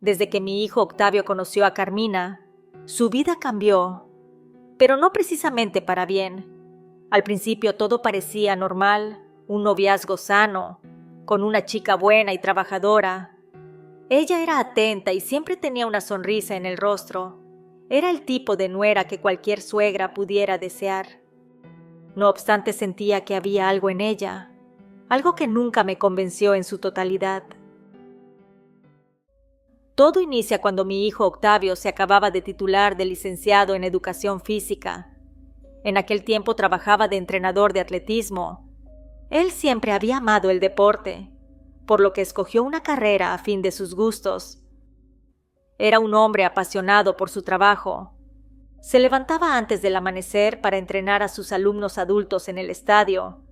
Desde que mi hijo Octavio conoció a Carmina, su vida cambió, pero no precisamente para bien. Al principio todo parecía normal, un noviazgo sano, con una chica buena y trabajadora. Ella era atenta y siempre tenía una sonrisa en el rostro. Era el tipo de nuera que cualquier suegra pudiera desear. No obstante, sentía que había algo en ella, algo que nunca me convenció en su totalidad. Todo inicia cuando mi hijo Octavio se acababa de titular de licenciado en Educación Física. En aquel tiempo trabajaba de entrenador de atletismo. Él siempre había amado el deporte, por lo que escogió una carrera a fin de sus gustos. Era un hombre apasionado por su trabajo. Se levantaba antes del amanecer para entrenar a sus alumnos adultos en el estadio,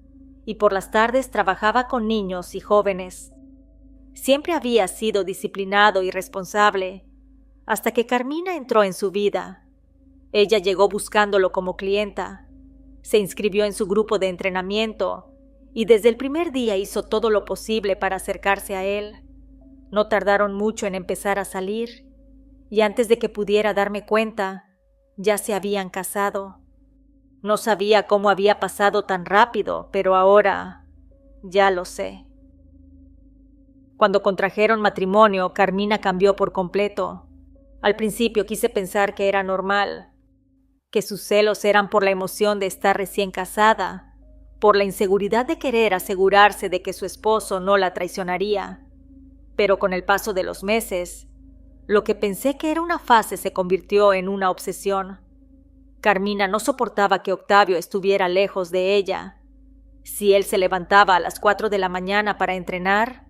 y por las tardes trabajaba con niños y jóvenes. Siempre había sido disciplinado y responsable, hasta que Carmina entró en su vida. Ella llegó buscándolo como clienta, se inscribió en su grupo de entrenamiento y desde el primer día hizo todo lo posible para acercarse a él. No tardaron mucho en empezar a salir, y antes de que pudiera darme cuenta, ya se habían casado. No sabía cómo había pasado tan rápido, pero ahora ya lo sé. Cuando contrajeron matrimonio, Carmina cambió por completo. Al principio quise pensar que era normal, que sus celos eran por la emoción de estar recién casada, por la inseguridad de querer asegurarse de que su esposo no la traicionaría. Pero con el paso de los meses, lo que pensé que era una fase se convirtió en una obsesión. Carmina no soportaba que Octavio estuviera lejos de ella. Si él se levantaba a las 4 de la mañana para entrenar,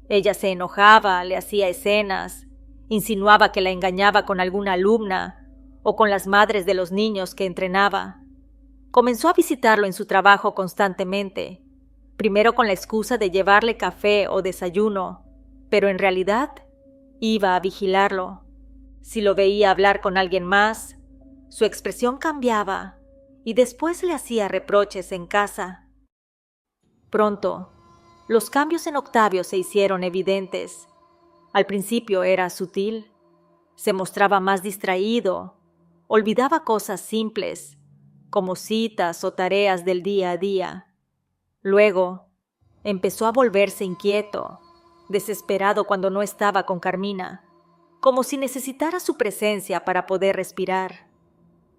ella se enojaba, le hacía escenas, insinuaba que la engañaba con alguna alumna o con las madres de los niños que entrenaba. Comenzó a visitarlo en su trabajo constantemente, primero con la excusa de llevarle café o desayuno, pero en realidad iba a vigilarlo. Si lo veía hablar con alguien más, su expresión cambiaba y después le hacía reproches en casa. Pronto, los cambios en Octavio se hicieron evidentes. Al principio era sutil, se mostraba más distraído, olvidaba cosas simples, como citas o tareas del día a día. Luego, empezó a volverse inquieto, desesperado cuando no estaba con Carmina, como si necesitara su presencia para poder respirar.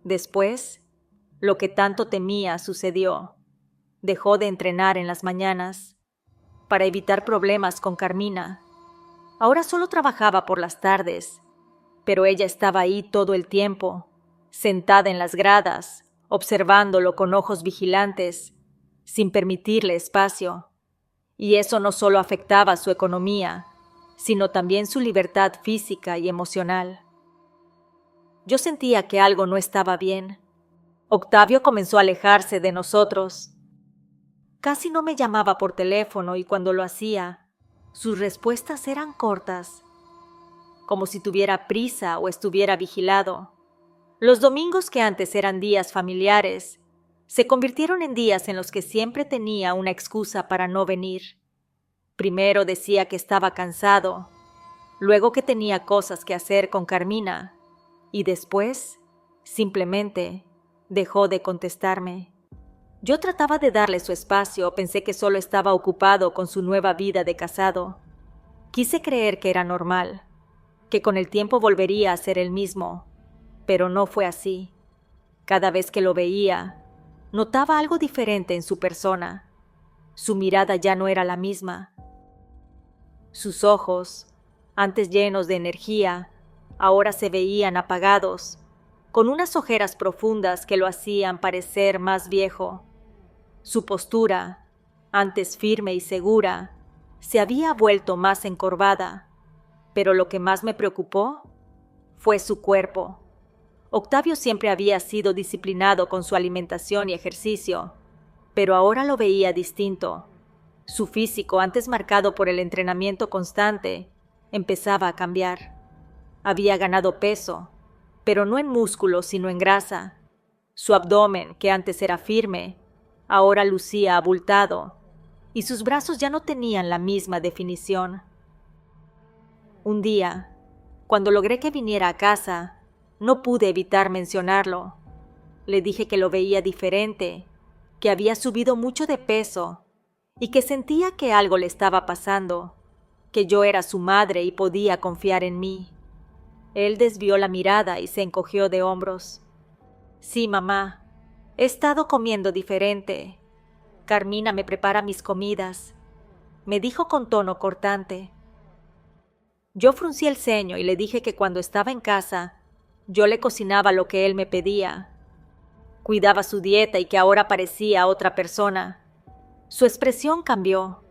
Después, lo que tanto temía sucedió. Dejó de entrenar en las mañanas para evitar problemas con Carmina. Ahora solo trabajaba por las tardes, pero ella estaba ahí todo el tiempo, sentada en las gradas, observándolo con ojos vigilantes, sin permitirle espacio. Y eso no solo afectaba su economía, sino también su libertad física y emocional. Yo sentía que algo no estaba bien. Octavio comenzó a alejarse de nosotros. Casi no me llamaba por teléfono y cuando lo hacía, sus respuestas eran cortas, como si tuviera prisa o estuviera vigilado. Los domingos, que antes eran días familiares, se convirtieron en días en los que siempre tenía una excusa para no venir. Primero decía que estaba cansado, luego que tenía cosas que hacer con Carmina, y después, simplemente, dejó de contestarme. Yo trataba de darle su espacio, pensé que solo estaba ocupado con su nueva vida de casado. Quise creer que era normal, que con el tiempo volvería a ser el mismo, pero no fue así. Cada vez que lo veía, notaba algo diferente en su persona. Su mirada ya no era la misma. Sus ojos, antes llenos de energía, ahora se veían apagados, con unas ojeras profundas que lo hacían parecer más viejo. Su postura, antes firme y segura, se había vuelto más encorvada, pero lo que más me preocupó fue su cuerpo. Octavio siempre había sido disciplinado con su alimentación y ejercicio, pero ahora lo veía distinto. Su físico, antes marcado por el entrenamiento constante, empezaba a cambiar. Había ganado peso, pero no en músculo sino en grasa. Su abdomen, que antes era firme, ahora lucía abultado, y sus brazos ya no tenían la misma definición. Un día, Cuando logré que viniera a casa, no pude evitar mencionarlo. Le dije que lo veía diferente, que había subido mucho de peso y que sentía que algo le estaba pasando, que yo era su madre y podía confiar en mí. Él desvió la mirada y se encogió de hombros. Sí, mamá, he estado comiendo diferente. Carmina me prepara mis comidas, me dijo con tono cortante. Yo fruncí el ceño y le dije que cuando estaba en casa, yo le cocinaba lo que él me pedía. Cuidaba su dieta y que ahora parecía otra persona. Su expresión cambió.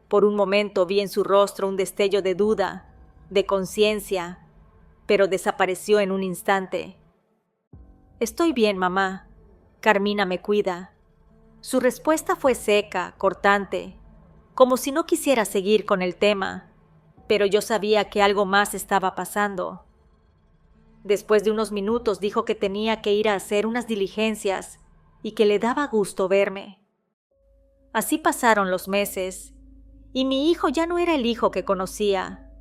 Por un momento vi en su rostro un destello de duda, de conciencia, pero desapareció en un instante. Estoy bien, mamá. Carmina me cuida. Su respuesta fue seca, cortante, como si no quisiera seguir con el tema, pero yo sabía que algo más estaba pasando. Después de unos minutos dijo que tenía que ir a hacer unas diligencias y que le daba gusto verme. Así pasaron los meses, y mi hijo ya no era el hijo que conocía.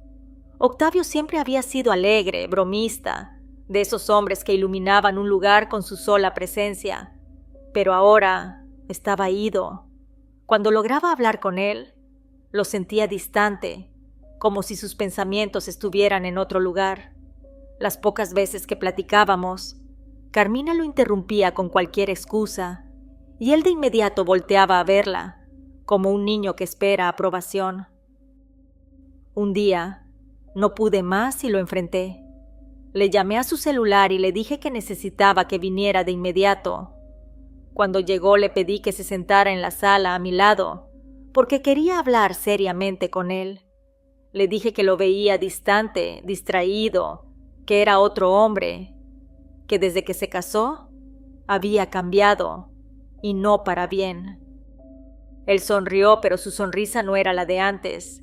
Octavio siempre había sido alegre, bromista, de esos hombres que iluminaban un lugar con su sola presencia, pero ahora estaba ido. Cuando lograba hablar con él, lo sentía distante, como si sus pensamientos estuvieran en otro lugar. Las pocas veces que platicábamos, Carmina lo interrumpía con cualquier excusa, y él de inmediato volteaba a verla, como un niño que espera aprobación. Un día, no pude más y lo enfrenté. Le llamé a su celular y le dije que necesitaba que viniera de inmediato. Cuando llegó le pedí que se sentara en la sala a mi lado, porque quería hablar seriamente con él. Le dije que lo veía distante, distraído, que era otro hombre, que desde que se casó había cambiado, y no para bien. Él sonrió, pero su sonrisa no era la de antes.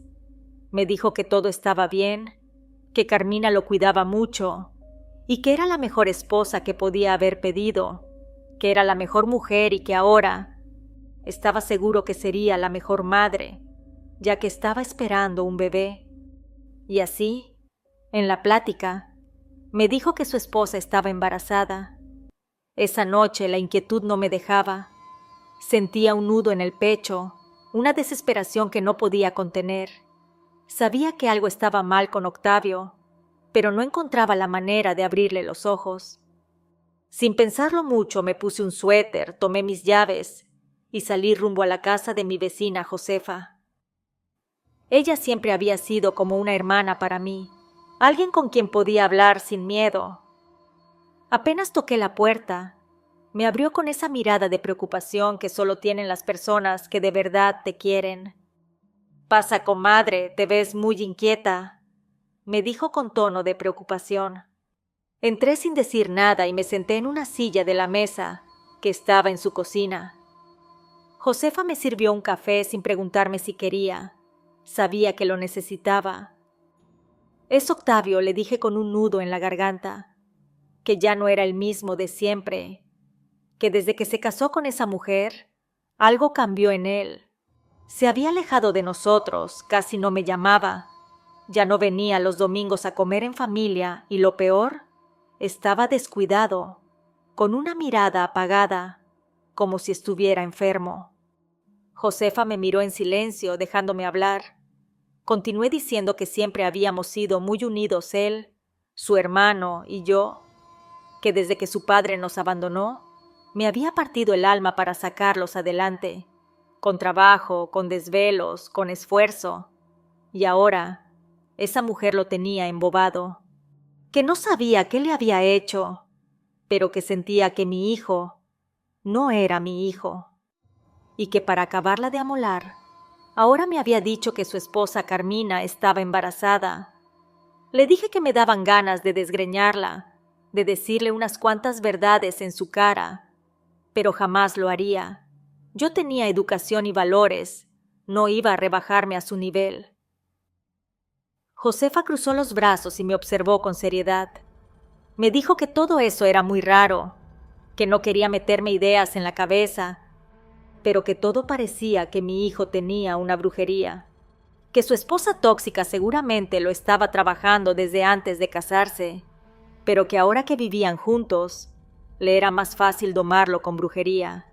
Me dijo que todo estaba bien, que Carmina lo cuidaba mucho, y que era la mejor esposa que podía haber pedido, que era la mejor mujer y que ahora estaba seguro que sería la mejor madre, ya que estaba esperando un bebé. Y así, en la plática, me dijo que su esposa estaba embarazada. Esa noche la inquietud no me dejaba. Sentía un nudo en el pecho, una desesperación que no podía contener. Sabía que algo estaba mal con Octavio, pero no encontraba la manera de abrirle los ojos. Sin pensarlo mucho, me puse un suéter, tomé mis llaves y salí rumbo a la casa de mi vecina Josefa. Ella siempre había sido como una hermana para mí, alguien con quien podía hablar sin miedo. Apenas toqué la puerta, me abrió con esa mirada de preocupación que solo tienen las personas que de verdad te quieren. «Pasa, comadre, te ves muy inquieta», me dijo con tono de preocupación. Entré sin decir nada y me senté en una silla de la mesa que estaba en su cocina. Josefa me sirvió un café sin preguntarme si quería. Sabía que lo necesitaba. «Es Octavio», le dije con un nudo en la garganta, que ya no era el mismo de siempre, que desde que se casó con esa mujer, algo cambió en él. Se había alejado de nosotros, casi no me llamaba. Ya no venía los domingos a comer en familia y lo peor, estaba descuidado, con una mirada apagada, como si estuviera enfermo. Josefa me miró en silencio, dejándome hablar. Continué diciendo que siempre habíamos sido muy unidos él, su hermano y yo, que desde que su padre nos abandonó, me había partido el alma para sacarlos adelante, con trabajo, con desvelos, con esfuerzo, y ahora esa mujer lo tenía embobado, que no sabía qué le había hecho, pero que sentía que mi hijo no era mi hijo, y que para acabarla de amolar, ahora me había dicho que su esposa Carmina estaba embarazada. Le dije que me daban ganas de desgreñarla, de decirle unas cuantas verdades en su cara, pero jamás lo haría. Yo tenía educación y valores, no iba a rebajarme a su nivel. Josefa cruzó los brazos y me observó con seriedad. Me dijo que todo eso era muy raro, que no quería meterme ideas en la cabeza, pero que todo parecía que mi hijo tenía una brujería, que su esposa tóxica seguramente lo estaba trabajando desde antes de casarse, pero que ahora que vivían juntos, le era más fácil domarlo con brujería.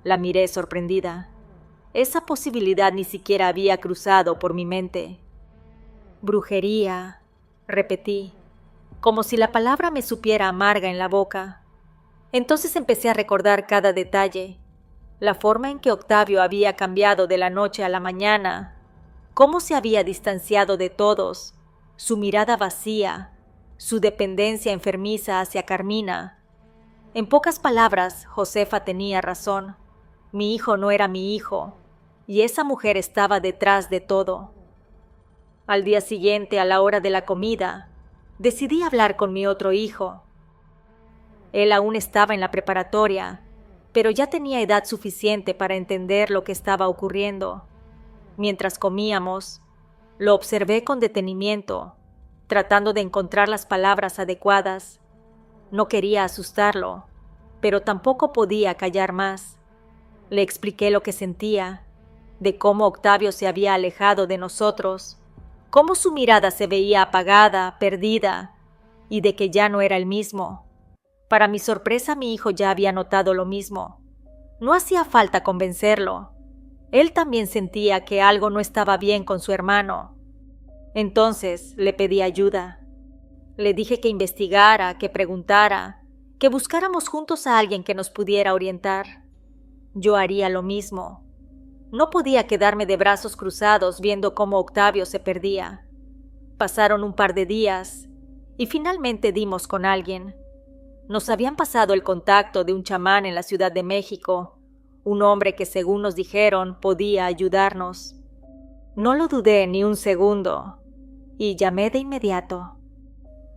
La miré sorprendida. Esa posibilidad ni siquiera había cruzado por mi mente. Brujería, repetí, como si la palabra me supiera amarga en la boca. Entonces empecé a recordar cada detalle, la forma en que Octavio había cambiado de la noche a la mañana, cómo se había distanciado de todos, su mirada vacía, su dependencia enfermiza hacia Carmina. En pocas palabras, Josefa tenía razón. Mi hijo no era mi hijo, y esa mujer estaba detrás de todo. Al día siguiente, a la hora de la comida, decidí hablar con mi otro hijo. Él aún estaba en la preparatoria, pero ya tenía edad suficiente para entender lo que estaba ocurriendo. Mientras comíamos, lo observé con detenimiento, tratando de encontrar las palabras adecuadas. No quería asustarlo, pero tampoco podía callar más. Le expliqué lo que sentía, de cómo Octavio se había alejado de nosotros, cómo su mirada se veía apagada, perdida, y de que ya no era el mismo. Para mi sorpresa, mi hijo ya había notado lo mismo. No hacía falta convencerlo. Él también sentía que algo no estaba bien con su hermano. Entonces le pedí ayuda. Le dije que investigara, que preguntara, que buscáramos juntos a alguien que nos pudiera orientar. Yo haría lo mismo. No podía quedarme de brazos cruzados viendo cómo Octavio se perdía. Pasaron un par de días y finalmente dimos con alguien. Nos habían pasado el contacto de un chamán en la Ciudad de México, un hombre que, según nos dijeron, podía ayudarnos. No lo dudé ni un segundo y llamé de inmediato.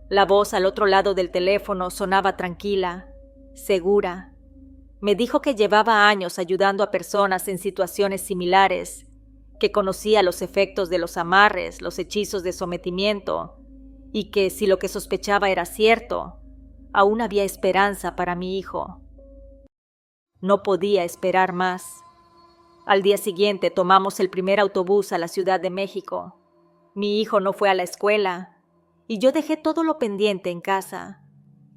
La voz al otro lado del teléfono sonaba tranquila, segura. Me dijo que llevaba años ayudando a personas en situaciones similares, que conocía los efectos de los amarres, los hechizos de sometimiento, y que, si lo que sospechaba era cierto, aún había esperanza para mi hijo. No podía esperar más. Al día siguiente tomamos el primer autobús a la Ciudad de México. Mi hijo no fue a la escuela, y yo dejé todo lo pendiente en casa.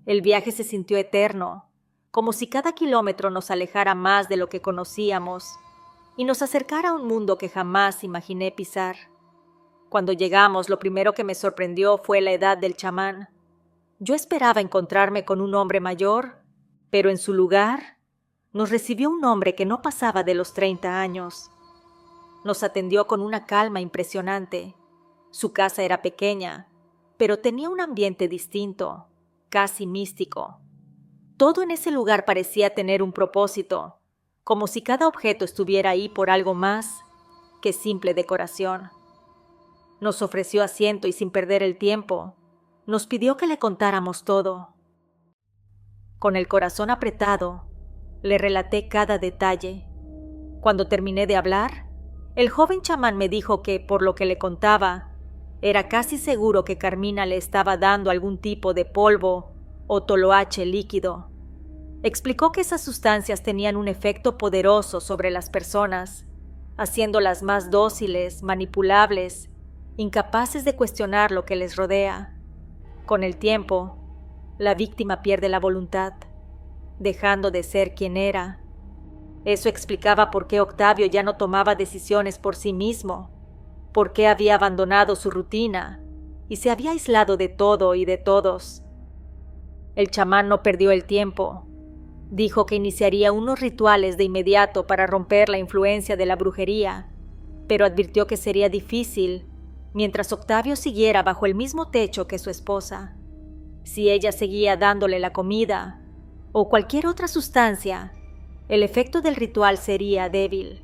El viaje se sintió eterno, como si cada kilómetro nos alejara más de lo que conocíamos y nos acercara a un mundo que jamás imaginé pisar. Cuando llegamos, lo primero que me sorprendió fue la edad del chamán. Yo esperaba encontrarme con un hombre mayor, pero en su lugar nos recibió un hombre que no pasaba de los 30 años. Nos atendió con una calma impresionante. Su casa era pequeña, pero tenía un ambiente distinto, casi místico. Todo en ese lugar parecía tener un propósito, como si cada objeto estuviera ahí por algo más que simple decoración. Nos ofreció asiento y, sin perder el tiempo, nos pidió que le contáramos todo. Con el corazón apretado, le relaté cada detalle. Cuando terminé de hablar, el joven chamán me dijo que, por lo que le contaba, era casi seguro que Carmina le estaba dando algún tipo de polvo o toloache líquido. Explicó que esas sustancias tenían un efecto poderoso sobre las personas, haciéndolas más dóciles, manipulables, incapaces de cuestionar lo que les rodea. Con el tiempo, la víctima pierde la voluntad, dejando de ser quien era. Eso explicaba por qué Octavio ya no tomaba decisiones por sí mismo, por qué había abandonado su rutina y se había aislado de todo y de todos. El chamán no perdió el tiempo. Dijo que iniciaría unos rituales de inmediato para romper la influencia de la brujería, pero advirtió que sería difícil mientras Octavio siguiera bajo el mismo techo que su esposa. Si ella seguía dándole la comida o cualquier otra sustancia, el efecto del ritual sería débil.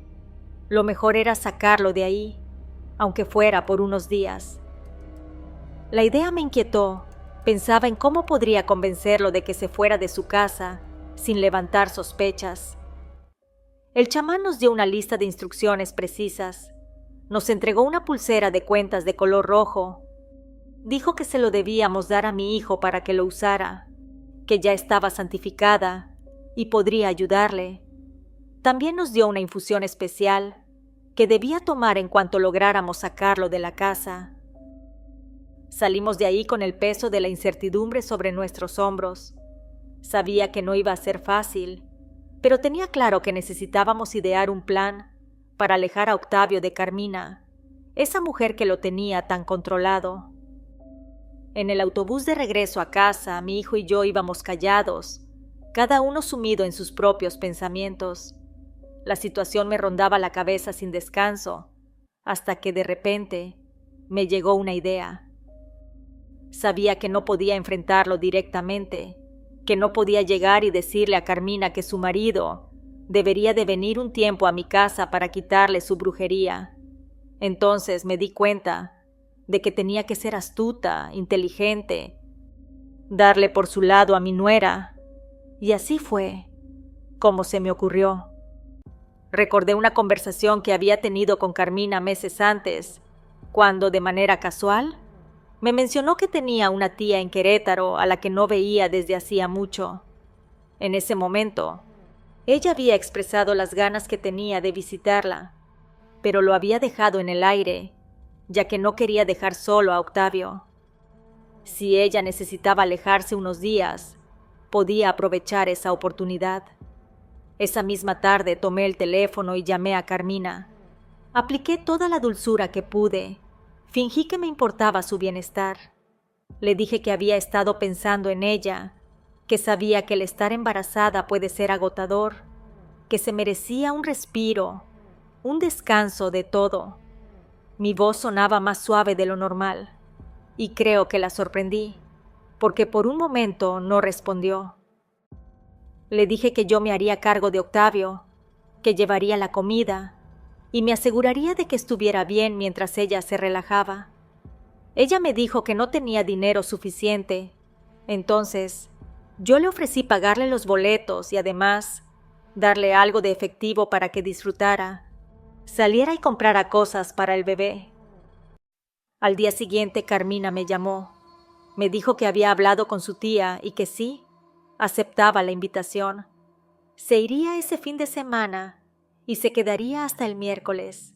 Lo mejor era sacarlo de ahí, aunque fuera por unos días. La idea me inquietó. Pensaba en cómo podría convencerlo de que se fuera de su casa sin levantar sospechas. El chamán nos dio una lista de instrucciones precisas. Nos entregó una pulsera de cuentas de color rojo. Dijo que se lo debíamos dar a mi hijo para que lo usara, que ya estaba santificada y podría ayudarle. También nos dio una infusión especial, que debía tomar en cuanto lográramos sacarlo de la casa. Salimos de ahí con el peso de la incertidumbre sobre nuestros hombros. Sabía que no iba a ser fácil, pero tenía claro que necesitábamos idear un plan para alejar a Octavio de Carmina, esa mujer que lo tenía tan controlado. En el autobús de regreso a casa, mi hijo y yo íbamos callados, cada uno sumido en sus propios pensamientos. La situación me rondaba la cabeza sin descanso, hasta que de repente me llegó una idea. Sabía que no podía enfrentarlo directamente, que no podía llegar y decirle a Carmina que su marido debería de venir un tiempo a mi casa para quitarle su brujería. Entonces me di cuenta de que tenía que ser astuta, inteligente, darle por su lado a mi nuera, y así fue como se me ocurrió. Recordé una conversación que había tenido con Carmina meses antes, cuando, de manera casual, me mencionó que tenía una tía en Querétaro a la que no veía desde hacía mucho. En ese momento, ella había expresado las ganas que tenía de visitarla, pero lo había dejado en el aire, ya que no quería dejar solo a Octavio. Si ella necesitaba alejarse unos días, podía aprovechar esa oportunidad. Esa misma tarde tomé el teléfono y llamé a Carmina. Apliqué toda la dulzura que pude. Fingí que me importaba su bienestar. Le dije que había estado pensando en ella, que sabía que el estar embarazada puede ser agotador, que se merecía un respiro, un descanso de todo. Mi voz sonaba más suave de lo normal, y creo que la sorprendí, porque por un momento no respondió. Le dije que yo me haría cargo de Octavio, que llevaría la comida, y me aseguraría de que estuviera bien mientras ella se relajaba. Ella me dijo que no tenía dinero suficiente, entonces yo le ofrecí pagarle los boletos y además darle algo de efectivo para que disfrutara, saliera y comprara cosas para el bebé. Al día siguiente Carmina me llamó. Me dijo que había hablado con su tía y que sí, aceptaba la invitación. Se iría ese fin de semana y se quedaría hasta el miércoles.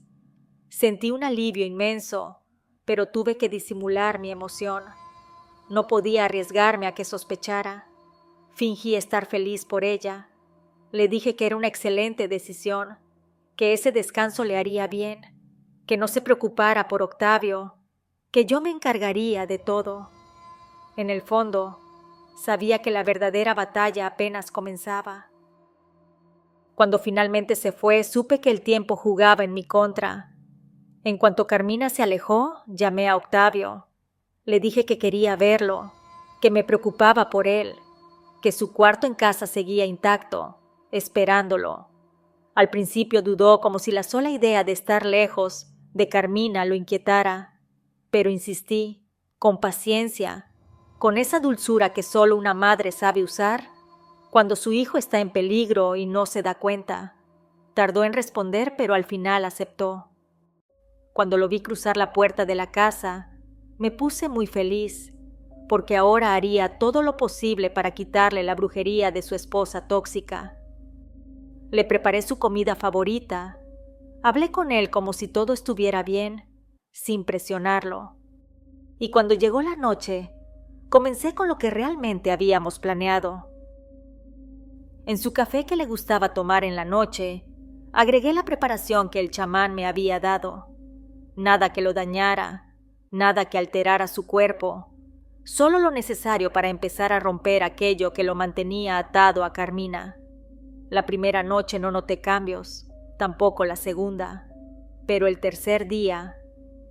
Sentí un alivio inmenso, pero tuve que disimular mi emoción. No podía arriesgarme a que sospechara. Fingí estar feliz por ella. Le dije que era una excelente decisión, que ese descanso le haría bien, que no se preocupara por Octavio, que yo me encargaría de todo. En el fondo, sabía que la verdadera batalla apenas comenzaba. Cuando finalmente se fue, supe que el tiempo jugaba en mi contra. En cuanto Carmina se alejó, llamé a Octavio. Le dije que quería verlo, que me preocupaba por él, que su cuarto en casa seguía intacto, esperándolo. Al principio dudó, como si la sola idea de estar lejos de Carmina lo inquietara, pero insistí, con paciencia, con esa dulzura que solo una madre sabe usar cuando su hijo está en peligro y no se da cuenta. Tardó en responder, pero al final aceptó. Cuando lo vi cruzar la puerta de la casa, me puse muy feliz, porque ahora haría todo lo posible para quitarle la brujería de su esposa tóxica. Le preparé su comida favorita. Hablé con él como si todo estuviera bien, sin presionarlo. Y cuando llegó la noche, comencé con lo que realmente habíamos planeado. En su café que le gustaba tomar en la noche, agregué la preparación que el chamán me había dado. Nada que lo dañara, nada que alterara su cuerpo, solo lo necesario para empezar a romper aquello que lo mantenía atado a Carmina. La primera noche no noté cambios, tampoco la segunda, pero el tercer día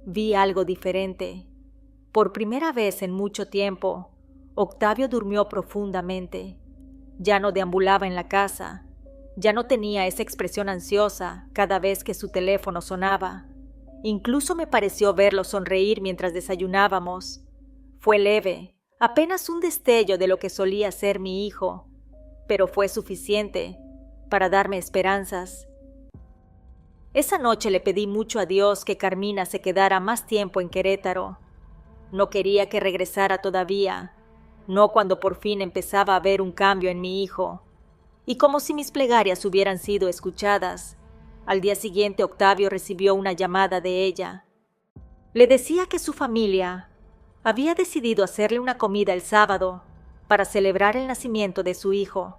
vi algo diferente. Por primera vez en mucho tiempo, Octavio durmió profundamente. Ya no deambulaba en la casa, ya no tenía esa expresión ansiosa cada vez que su teléfono sonaba. Incluso me pareció verlo sonreír mientras desayunábamos. Fue leve, apenas un destello de lo que solía ser mi hijo, pero fue suficiente para darme esperanzas. Esa noche le pedí mucho a Dios que Carmina se quedara más tiempo en Querétaro. No quería que regresara todavía, no cuando por fin empezaba a ver un cambio en mi hijo. Y como si mis plegarias hubieran sido escuchadas, Al día siguiente Octavio recibió una llamada de ella. Le decía que su familia había decidido hacerle una comida el sábado para celebrar el nacimiento de su hijo.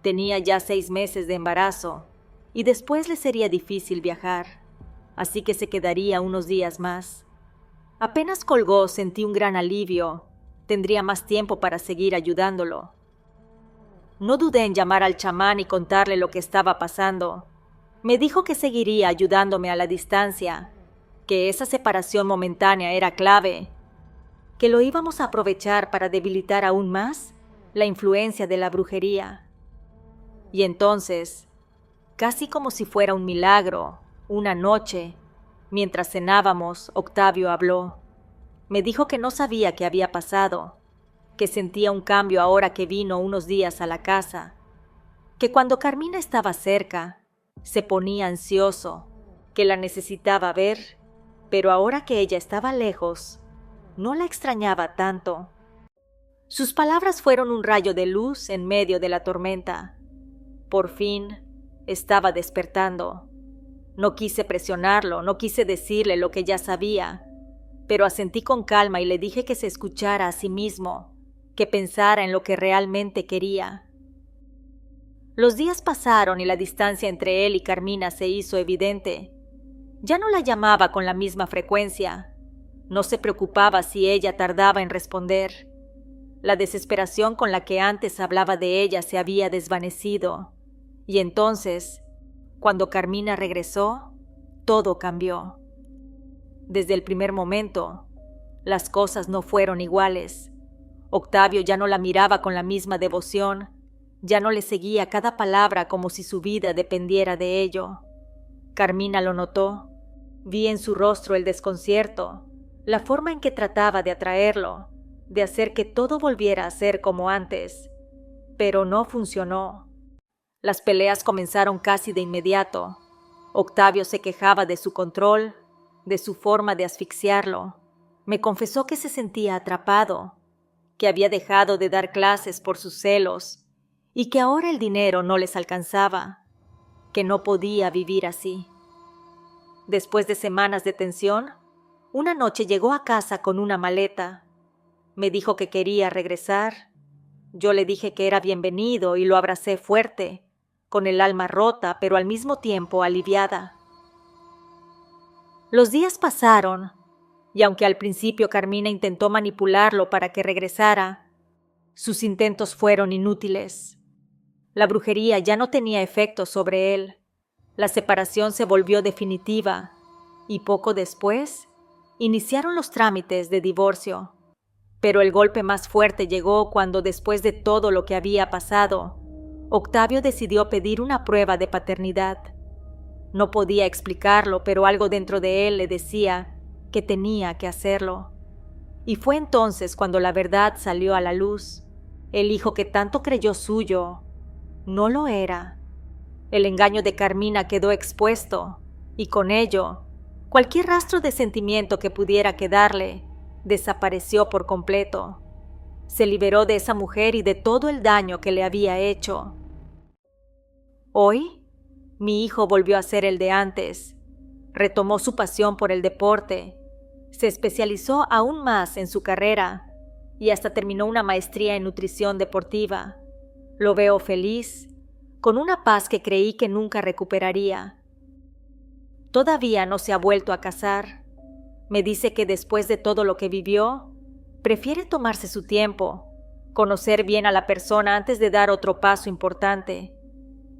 Tenía ya 6 meses de embarazo y después le sería difícil viajar, así que se quedaría unos días más. Apenas colgó, sentí un gran alivio. Tendría más tiempo para seguir ayudándolo. No dudé en llamar al chamán y contarle lo que estaba pasando. Me dijo que seguiría ayudándome a la distancia, que esa separación momentánea era clave, que lo íbamos a aprovechar para debilitar aún más la influencia de la brujería. Y entonces, casi como si fuera un milagro, una noche, mientras cenábamos, Octavio habló. Me dijo que no sabía qué había pasado, que sentía un cambio ahora que vino unos días a la casa, que cuando Carmina estaba cerca, se ponía ansioso, que la necesitaba ver, pero ahora que ella estaba lejos, no la extrañaba tanto. Sus palabras fueron un rayo de luz en medio de la tormenta. Por fin, estaba despertando. No quise presionarlo, no quise decirle lo que ya sabía, pero asentí con calma y le dije que se escuchara a sí mismo, que pensara en lo que realmente quería. Los días pasaron y la distancia entre él y Carmina se hizo evidente. Ya no la llamaba con la misma frecuencia. No se preocupaba si ella tardaba en responder. La desesperación con la que antes hablaba de ella se había desvanecido. Y entonces, cuando Carmina regresó, todo cambió. Desde el primer momento, las cosas no fueron iguales. Octavio ya no la miraba con la misma devoción, ya no le seguía cada palabra como si su vida dependiera de ello. Carmina lo notó. Vi en su rostro el desconcierto, la forma en que trataba de atraerlo, de hacer que todo volviera a ser como antes. Pero no funcionó. Las peleas comenzaron casi de inmediato. Octavio se quejaba de su control, de su forma de asfixiarlo. Me confesó que se sentía atrapado, que había dejado de dar clases por sus celos y que ahora el dinero no les alcanzaba, que no podía vivir así. Después de semanas de tensión, una noche llegó a casa con una maleta. Me dijo que quería regresar. Yo le dije que era bienvenido y lo abracé fuerte, con el alma rota pero al mismo tiempo aliviada. Los días pasaron, y aunque al principio Carmina intentó manipularlo para que regresara, sus intentos fueron inútiles. La brujería ya no tenía efecto sobre él. La separación se volvió definitiva, y poco después iniciaron los trámites de divorcio. Pero el golpe más fuerte llegó cuando, después de todo lo que había pasado, Octavio decidió pedir una prueba de paternidad. No podía explicarlo, pero algo dentro de él le decía que tenía que hacerlo. Y fue entonces cuando la verdad salió a la luz. El hijo que tanto creyó suyo no lo era. El engaño de Carmina quedó expuesto, y con ello, cualquier rastro de sentimiento que pudiera quedarle desapareció por completo. Se liberó de esa mujer y de todo el daño que le había hecho. Hoy, mi hijo volvió a ser el de antes. Retomó su pasión por el deporte, se especializó aún más en su carrera y hasta terminó una maestría en nutrición deportiva. Lo veo feliz, con una paz que creí que nunca recuperaría. Todavía no se ha vuelto a casar. Me dice que después de todo lo que vivió, prefiere tomarse su tiempo, conocer bien a la persona antes de dar otro paso importante.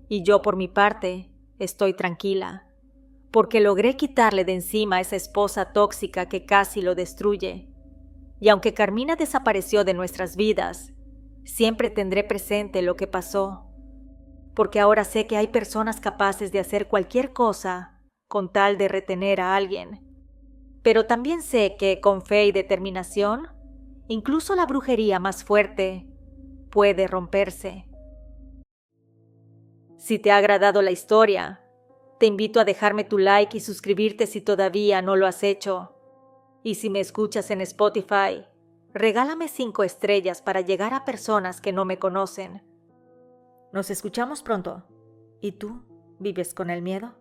Y yo, por mi parte, estoy tranquila, porque logré quitarle de encima a esa esposa tóxica que casi lo destruye. Y aunque Carmina desapareció de nuestras vidas, siempre tendré presente lo que pasó, porque ahora sé que hay personas capaces de hacer cualquier cosa con tal de retener a alguien. Pero también sé que, con fe y determinación, incluso la brujería más fuerte puede romperse. Si te ha agradado la historia, te invito a dejarme tu like y suscribirte si todavía no lo has hecho. Y si me escuchas en Spotify, regálame 5 estrellas para llegar a personas que no me conocen. Nos escuchamos pronto. ¿Y tú? ¿Vives con el miedo?